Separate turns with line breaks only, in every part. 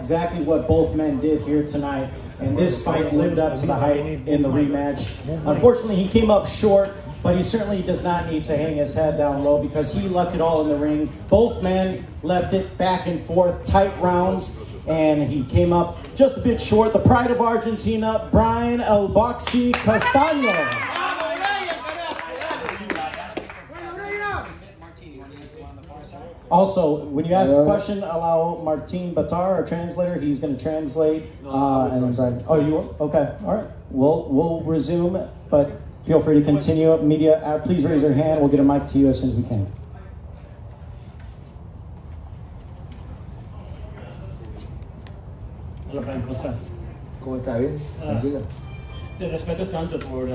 exactly what both men did here tonight. And this fight lived up to the hype in the rematch. Unfortunately, he came up short, but he certainly does not need to hang his head down low because he left it all in the ring. Both men left it back and forth, tight rounds, and he came up just a bit short. The pride of Argentina, Brian El Boxy Castano. Also, when you ask a question, allow Martin Batar, our translator. He's going to translate. Oh, you will? Okay, all right. We'll resume, but feel free to continue. Media, please raise your hand. We'll get a mic to you as soon as we can.
Hola, Brian, ¿cómo estás?
¿Cómo está? ¿Bien? Tranquilo.
Te respeto tanto por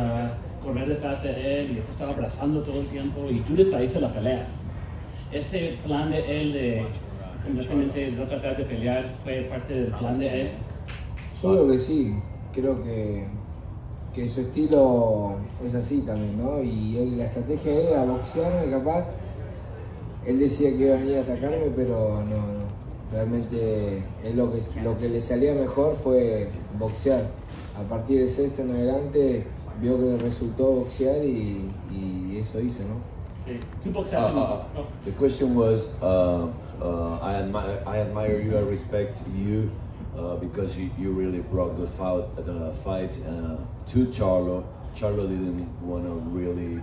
correr detrás de él y te estaba abrazando todo el tiempo y tú le traíste la pelea. Ese plan de él de completamente no tratar de pelear fue parte del plan de él.
Yo creo que sí. Creo que su estilo es así también, ¿no? Y él, la estrategia de él era boxearme, capaz. Él decía que iba a venir a atacarme, pero no. Realmente él lo que le salía mejor fue boxear. A partir de sexto en adelante vio que le resultó boxear y eso hizo, ¿no?
The question was, I admire you, I respect you because you really brought the fight to Charlo. Charlo didn't want to really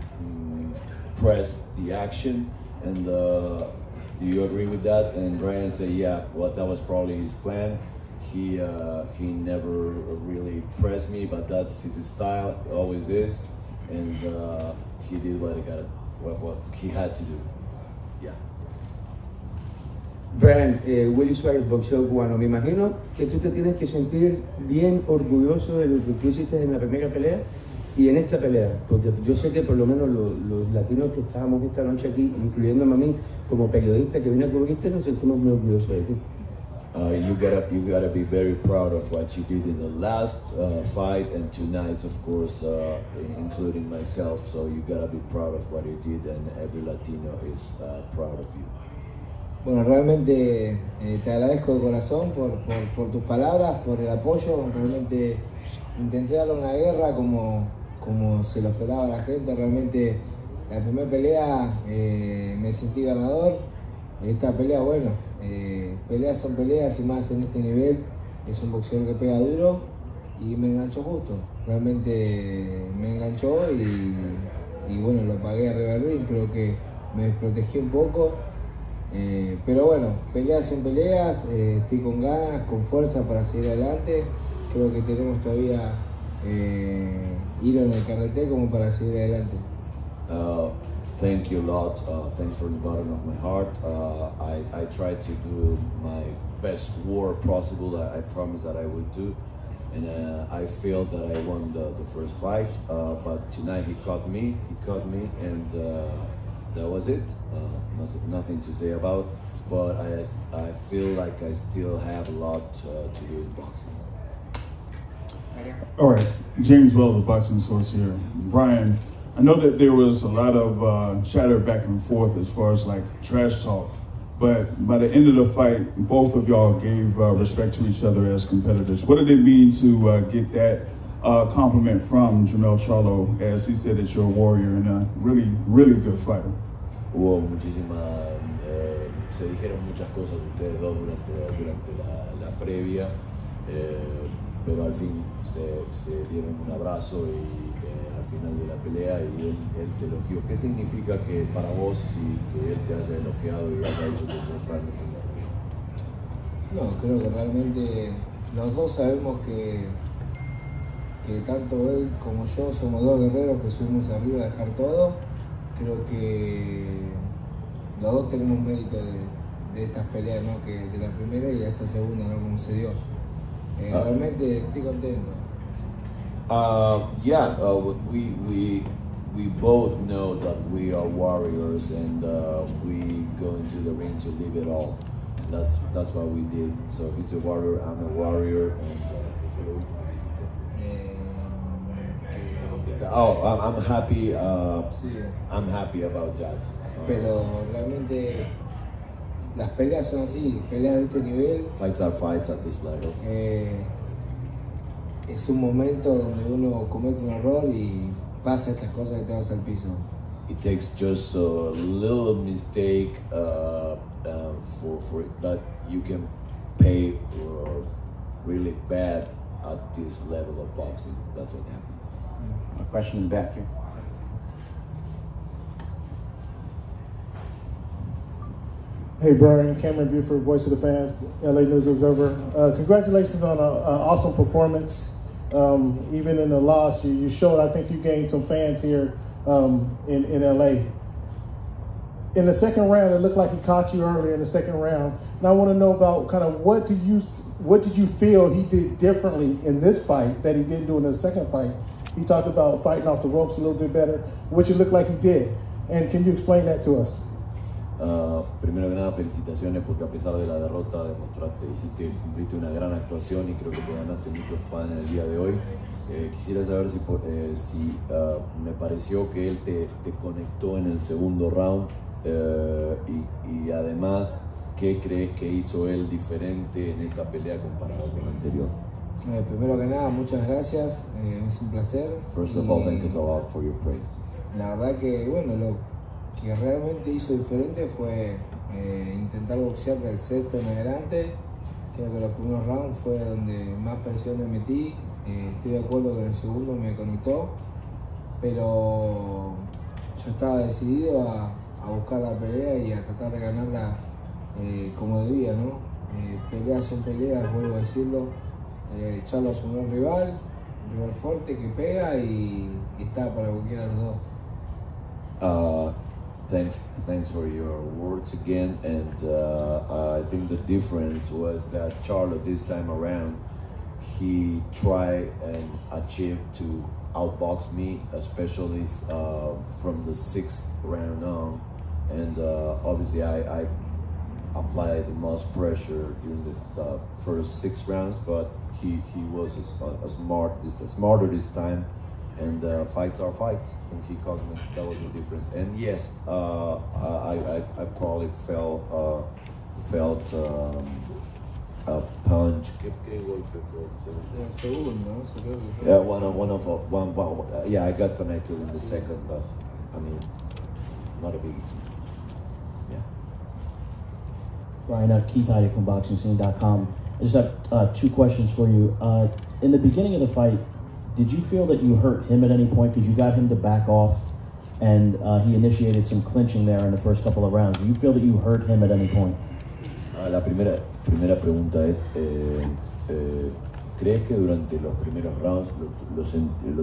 press the action, and do you agree with that? And Brian said, yeah, well, that was probably his plan. He never really pressed me, but that's his style, always is, and he did what he had to do. Yeah.
Brian, Willy Suárez, boxeo cubano. Me imagino que tú te tienes que sentir bien orgulloso de lo que tú hiciste en la primera pelea y en esta pelea, porque yo sé que por lo menos los latinos que estábamos esta noche aquí, incluyéndome a mí como periodista que vine a cubrirte, nos sentimos muy orgullosos de ti.
You gotta be very proud of what you did in the last fight and tonight, of course, including myself. So you gotta be proud of what you did, and every Latino is proud of you.
Bueno, realmente te agradezco de corazón por tus palabras, por el apoyo. Realmente intenté darle una guerra como se lo esperaba la gente. Realmente la primera pelea me sentí ganador. Esta pelea, bueno, peleas son peleas y más en este nivel. Es un boxeador que pega duro y me enganchó justo. Realmente me enganchó y bueno, lo pagué arriba del ring. Creo que me desprotegí un poco. Pero bueno, peleas son peleas. Estoy con ganas, con fuerza para seguir adelante. Creo que tenemos todavía hilo en el carretel como para seguir adelante.
Thank you a lot. Thanks from the bottom of my heart. I tried to do my best work possible. I promised that I would do, and I feel that I won the first fight. But tonight he caught me, and that was it. Nothing to say about. But I feel like I still have a lot to do in boxing.
All right, James Wells, Boxing Source here. Brian, I know that there was a lot of chatter back and forth as far as like trash talk, but by the end of the fight, both of y'all gave respect to each other as competitors. What did it mean to get that compliment from Jermell Charlo, as he said that you're a warrior and a really, really good fighter?
Hubo se dijeron muchas cosas de ustedes dos durante la previa, pero al fin se dieron un abrazo y al final de la pelea y él te elogió. ¿Qué significa que para vos que él te haya elogiado y haya hecho que sos realmente un guerrero?
No, creo que realmente los dos sabemos que tanto él como yo somos dos guerreros que subimos arriba a dejar todo. Creo que los dos tenemos mérito de estas peleas, ¿no? Que de la primera y de esta segunda, ¿no? Como se dio. Realmente estoy contento.
We both know that we are warriors and we go into the ring to live it all. And that's what we did. So he's a warrior, I'm a warrior, and I'm happy. I'm happy about that.
Pero realmente las peleas son así, peleas de este nivel.
Fights are fights at this level.
Es un momento donde uno comete un error y pasa estas cosas que te vas al piso.
It takes just a little mistake for that you can pay really bad at this level of boxing. That's what happened.
A question in the back here.
Hey Brian, Cameron Buford, Voice of the Fans, LA News Observer. Congratulations on an awesome performance. Even in the loss, you showed, I think you gained some fans here in LA. In the second round, it looked like he caught you early in the second round. And I want to know about kind of what did you feel he did differently in this fight that he didn't do in the second fight? He talked about fighting off the ropes a little bit better, which it looked like he did. And can you explain that to us?
Primero que nada, felicitaciones porque a pesar de la derrota cumpliste una gran actuación y creo que te ganaste muchos fans en el día de hoy. Quisiera saber si me pareció que él te conectó en el segundo round y además, ¿qué crees que hizo él diferente en esta pelea comparado con la anterior?
Primero que nada, muchas gracias, es un placer.
First of all, thank you a lot for your praise.
La verdad que, bueno, lo que realmente hizo diferente fue intentar boxear del sexto en adelante. Creo que los primeros rounds fue donde más presión me metí. Estoy de acuerdo que en el segundo me conectó, pero yo estaba decidido a buscar la pelea y a tratar de ganarla como debía, ¿no? Peleas son peleas, vuelvo a decirlo. Charlo es un gran rival, un rival fuerte que pega y está para cualquiera de los dos.
Thanks for your words again, and I think the difference was that Charlo this time around, he tried and achieved to outbox me, especially from the 6th round on, and obviously I applied the most pressure during the first 6 rounds, but he was smarter this time. And fights are fights, and he caught me. That was the difference. And yes, I probably felt a punch. Yeah, yeah, I got connected in the second, but I mean, not a biggie. Yeah.
Brian, Keith Heidick from BoxingScene.com. I just have 2 questions for you. In the beginning of the fight, did you feel that you hurt him at any point? Because you got him to back off, and he initiated some clinching there in the first couple of rounds. Do you feel that you hurt him at any point?
La primera pregunta es, ¿crees que durante los primeros rounds lo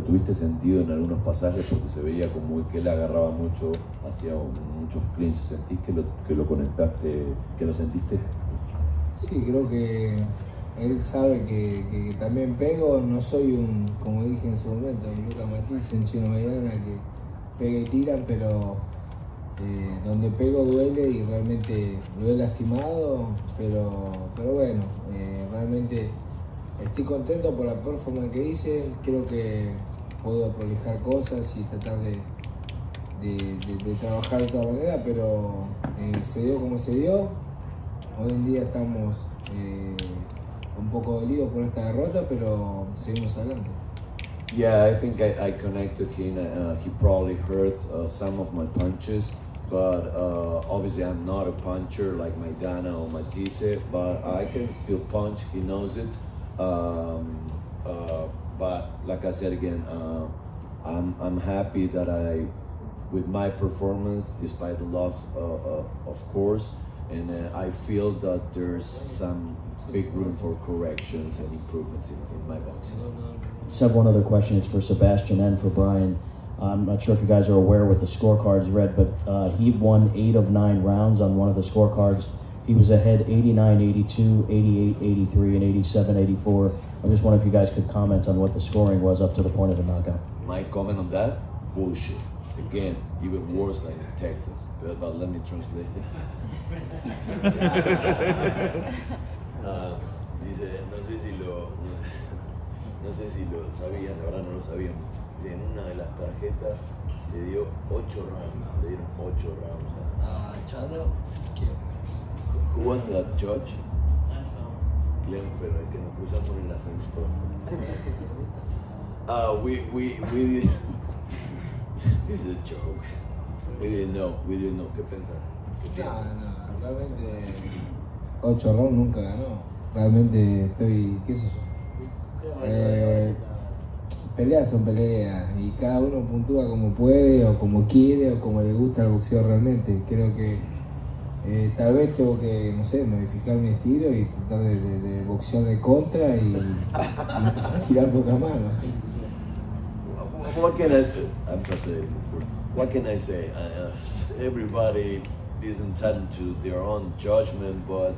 tuviste sentido en algunos pasajes porque se veía como que él agarraba mucho, hacía muchos clinches? ¿Sentís que lo conectaste, que lo sentiste?
Sí, creo que él sabe que también pego, no soy como dije en su momento, un Lucas Matiz, un chino mediana que pega y tiran, pero donde pego duele y realmente lo he lastimado, pero bueno, realmente estoy contento por la performance que hice. Creo que puedo prolijar cosas y tratar de trabajar de otra manera, pero se dio como se dio. Hoy en día estamos un poco dolidos por esta derrota, pero seguimos adelante.
Yeah, I think I connected him. He probably hurt some of my punches, but obviously I'm not a puncher like Maidana or Matisse, but I can still punch. He knows it. But like I said again, I'm happy that with my performance, despite the loss, of course, and I feel that there's some big room for corrections and improvements in my boxing.
Just have one other question. It's for Sebastian and for Brian. I'm not sure if you guys are aware what the scorecards read, but he won 8 of 9 rounds on one of the scorecards. He was ahead 89-82, 88-83, and 87-84. I just wonder if you guys could comment on what the scoring was up to the point of the knockout.
My comment on that? Bullshit. Again, even worse like in Texas. But let me translate it. Dice, no sé si lo sabían, la verdad no lo sabían. En una de las tarjetas le dio 8 rounds, le dieron 8 rounds.
Charlo, ¿qué?
Who was that judge? Glenfer, que nos cruzamos en el ascensor. We this is a joke. We didn't know. ¿Qué pensar?
No, realmente 8 rounds nunca ganó. Realmente estoy, qué sé yo. Peleas son peleas y cada uno puntúa como puede o como quiere o como le gusta el boxeo realmente. Creo que tal vez tengo que, no sé, modificar mi estilo y tratar de boxear de contra y tirar pocas manos.
What can I do? I'm translating before. What can I say? Everybody is entitled to their own judgment, but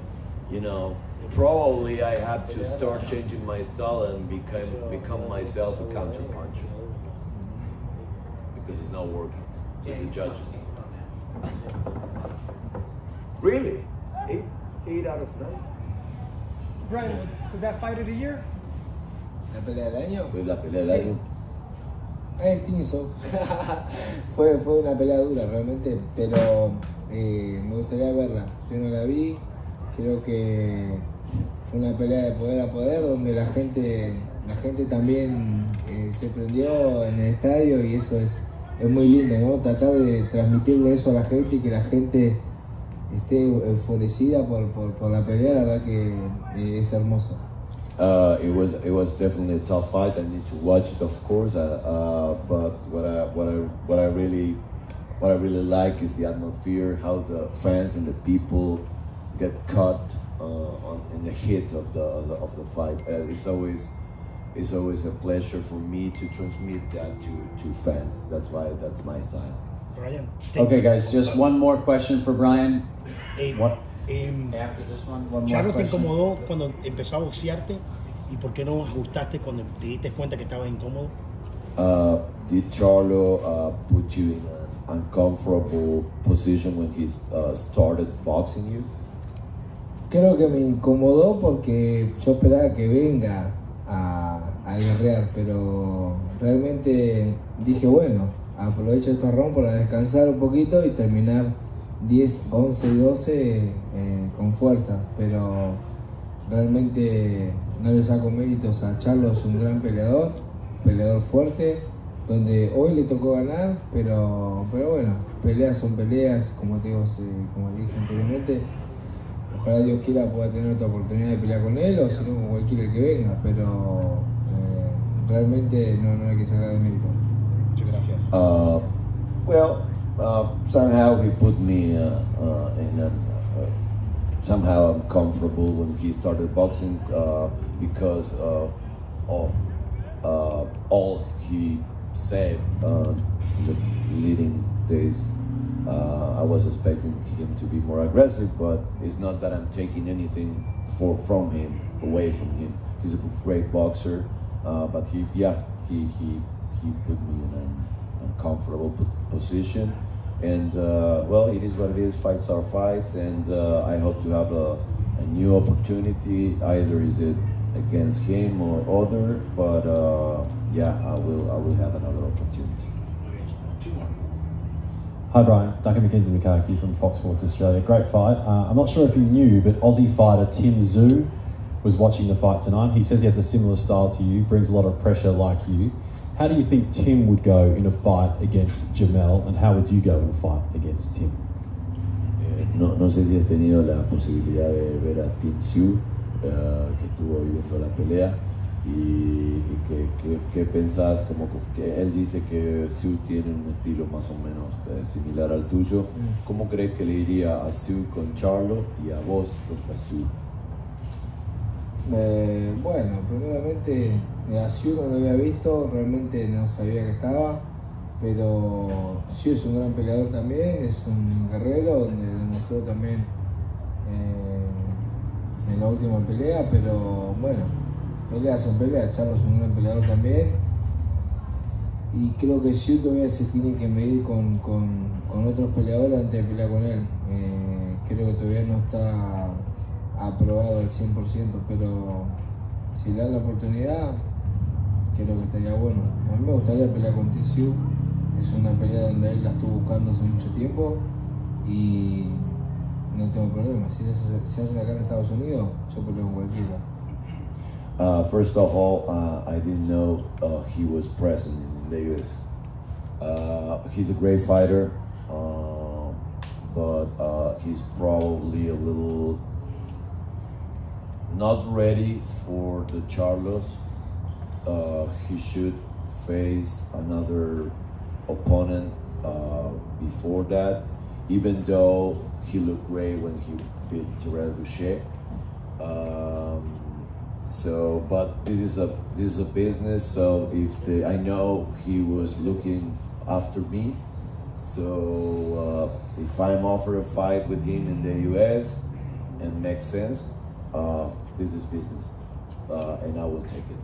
you know, probably I have to start changing my style and become myself a counter puncher because it's not working with the judges. Really? 8 out of 9.
Brian, was that fight of the year?
¿La pelea del año?
Fue la pelea del año.
I think so. fue una pelea dura realmente, pero me gustaría verla. Yo no la vi, creo que fue una pelea de poder a poder donde la gente también se prendió en el estadio y eso es muy lindo, ¿no? Tratar de transmitirle eso a la gente y que la gente esté enfurecida por la pelea, la verdad que es hermoso.
It was definitely a tough fight. I need to watch it, of course. But what I really like is the atmosphere, how the fans and the people get caught in the heat of the fight. It's always a pleasure for me to transmit that to fans. That's my style.
Brian.
Okay, guys, just one more question for Brian. What?
After this one more Charlo te incomodó cuando empezó a boxearte y por qué no ajustaste cuando te diste cuenta que estaba incómodo?
Did Charlo put you in an uncomfortable position when he started boxing you?
Creo que me incomodó porque yo esperaba que venga a guerrear, pero realmente dije, bueno, aprovecho estos rounds para descansar un poquito y terminar 10, 11 y 12 con fuerza, pero realmente no le saco méritos a Charlo. Es un gran peleador fuerte, donde hoy le tocó ganar, pero bueno, peleas son peleas, como te digo, como dije anteriormente. Ojalá Dios quiera pueda tener otra oportunidad de pelear con él o si no con cualquiera que venga, pero realmente no hay que sacar de mérito.
Muchas gracias.
Somehow he put me somehow I'm comfortable when he started boxing because of all he said in the leading days. I was expecting him to be more aggressive, but it's not that I'm taking anything from him, away from him. He's a great boxer, but he put me in an uncomfortable position. And well, it is what it is. Fights are fights, and I hope to have a new opportunity. Either is it against him or other, but yeah, I will have another opportunity.
Hi Brian, Duncan McKenzie-McCarthy from Fox Sports Australia. Great fight. I'm not sure if you knew, but Aussie fighter Tim Tszyu was watching the fight tonight. He says he has a similar style to you, brings a lot of pressure like you. How do you think Tim would go in a fight against Jermell, and how would you go in a fight against Tim?
No sé si has tenido la posibilidad de ver a Tim Tszyu, que estuvo viendo la pelea, y que pensás, como que él dice que Tszyu tiene un estilo más o menos similar al tuyo. ¿Cómo crees que le iría a Tszyu con Charlo y a vos contra Tszyu?
Bueno, primeramente a Tszyu no lo había visto, realmente no sabía que estaba, pero Tszyu es un gran peleador también, es un guerrero donde demostró también en la última pelea, pero bueno, peleas son peleas. Charlo es un gran peleador también y creo que Tszyu todavía se tiene que medir con otros peleadores antes de pelear con él. Creo que todavía no está aprobado al 100%, pero si le dan la oportunidad, creo que estaría bueno. A mí me gustaría pelear con Tszyu, es una pelea donde él la estuvo buscando hace mucho tiempo y no tengo problema. Si se hace acá en Estados Unidos, yo peleo con cualquiera.
First of all, I didn't know he was present in the US. He's a great fighter, but he's probably a little not ready for the Charlos. He should face another opponent before that, even though he looked great when he beat Terrell Boucher. But this is a business. So I know he was looking after me. So if I'm offered a fight with him in the US and makes sense, this is business, and I will take it.